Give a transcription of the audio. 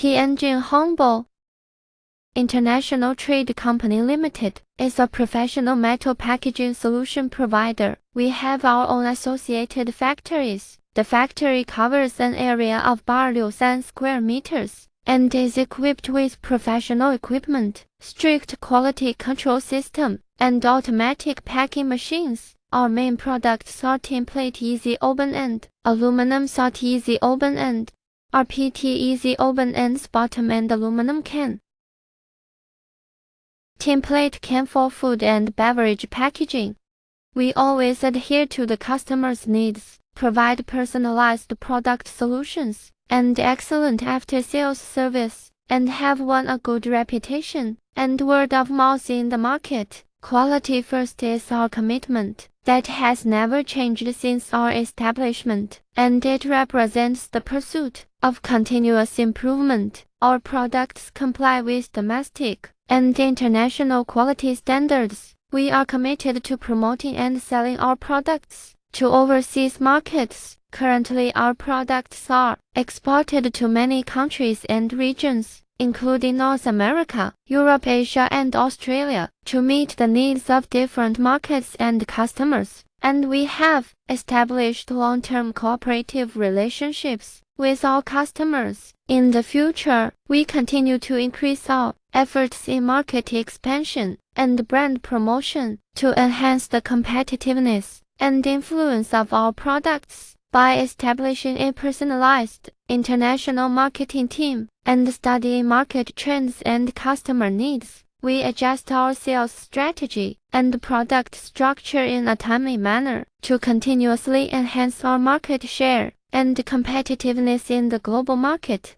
Tianjin Hongbo International Trade Company Limited is a professional metal packaging solution provider. We have our own associated factories. The factory covers an area of 863 square meters and is equipped with professional equipment, strict quality control system, and automatic packing machines. Our main products are tin plate easy open end, aluminum salt easy open end, RPT easy open ends bottom and aluminum can. Tin plate can for food and beverage packaging. We always adhere to the customer's needs, provide personalized product solutions, and excellent after-sales service, and have won a good reputation and word of mouth in the market. Quality first is our commitment that has never changed since our establishment, and it represents the pursuit of continuous improvement. Our products comply with domestic and international quality standards. We are committed to promoting and selling our products to overseas markets. Currently, our products are exported to many countries and regions, including North America, Europe, Asia, and Australia, to meet the needs of different markets and customers. And we have established long-term cooperative relationships with our customers. In the future, we continue to increase our efforts in market expansion and brand promotion to enhance the competitiveness and influence of our products. By establishing a personalized international marketing team and studying market trends and customer needs, we adjust our sales strategy and product structure in a timely manner to continuously enhance our market share and competitiveness in the global market.